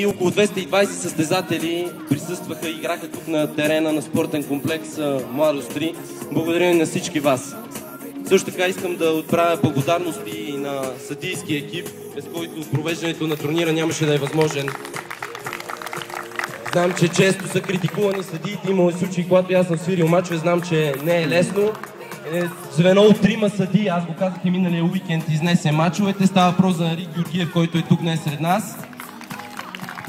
И около 220 състезатели присъстваха и играха тук на терена на спортен комплекс Младост 3. Благодаря на всички вас. Също така искам да отправя благодарности на съдийския екип, без който провеждането на турнира нямаше да е възможен. Знам, че често са критикувани съдиите, имало случаи, когато аз съм свирил мачове, знам, че не е лесно. Звено от 3 съдии, аз го казах и миналия уикенд, изнесе мачовете. Става въпрос за Рик Георгиев, който е тук днес сред нас,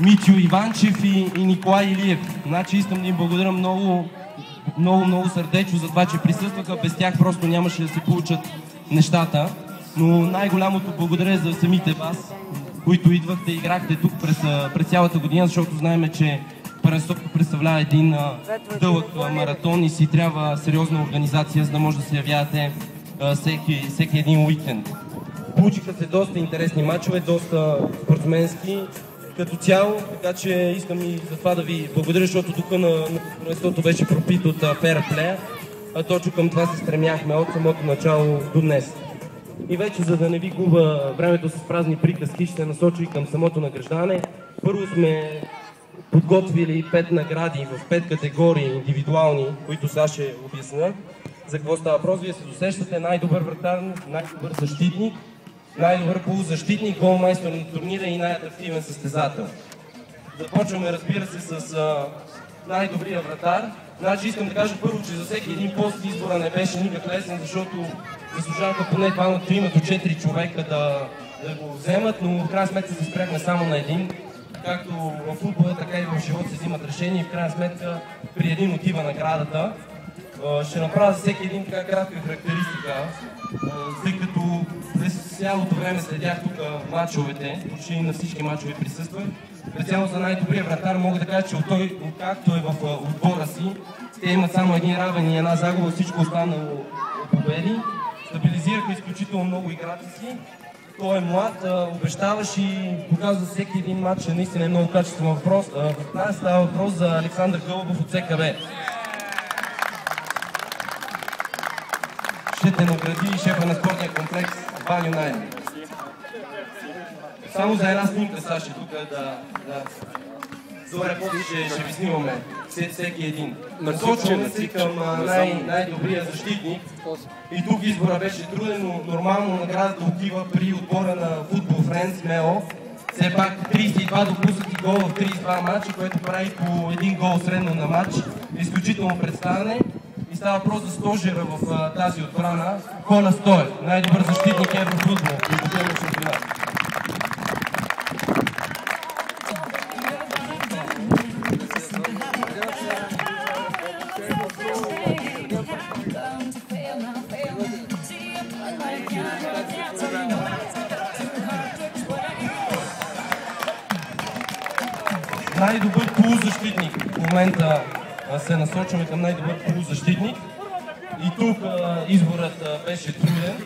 Митю Иванчев и Николай Илиев. Значи искам да им благодаря много сърдечно за това, че присъстваха. Без тях просто нямаше да се получат нещата. Но най-голямото благодаря за самите вас, които идвахте и играхте тук през цялата година, защото знаем, че първенството представлява един дълъг маратон и си трябва сериозна организация, за да може да се явявате всеки един уикенд. Получиха се доста интересни мачове, доста спортсменски като цяло, така че искам и за това да ви благодаря, защото духа на първенството беше пропит от фейерплея, а точно към това се стремяхме от самото начало до днес. И вече, за да не ви губа времето с празни приказки, ще насочи към самото награждане. Първо сме подготвили 5 награди в 5 категории индивидуални, които сега ще обясня. За какво става въпрос? Вие се досещате: най-добър вратар, най-добър защитник, най-добър полузащитник, голмайстор на турнира и най-атрактивен състезател. Започваме, разбира се, с най-добрия вратар. Значи искам да кажа първо, че за всеки един пост избора не беше никак лесен, защото заслужаваха поне 2-3 до 4 човека да го вземат, но в крайна сметка се спряхме само на един. Както в футбола, така и в живота се взимат решения и в крайна сметка при един отива наградата. Ще направя за всеки един така кратка характеристика, тъй като през цялото време следях тук мачовете, почти на всички мачове присъствах. Специално за най-добрия вратар мога да кажа, че той, както е в отбора си, те имат само един равен и една загуба, всичко останало победи. Стабилизираха изключително много играта си. Той е млад, обещаваш и показва всеки един матч, наистина е много качествен въпрос. В става въпрос за Александър Гълъбов от ЦКБ. Ще те награди шефа на спортния комплекс Ваню Найден. Само за една снимка, Саши, тук Добре, после ще ви снимаме всеки един. Насочваме се към най-добрия защитник. И тук избора беше труден, но нормално наградата отива при отбора на Football Friends МЕО. Все пак 32 допуснати гола в 32 матча, което прави по един гол средно на матч. Изключително представяне. И става въпрос за стожера в тази отбрана. Коля Стоев, най-добър защитник Еврофутбол. Най-добър полузащитник. В момента се насочваме към най-добър полузащитник. И тук изборът беше труден.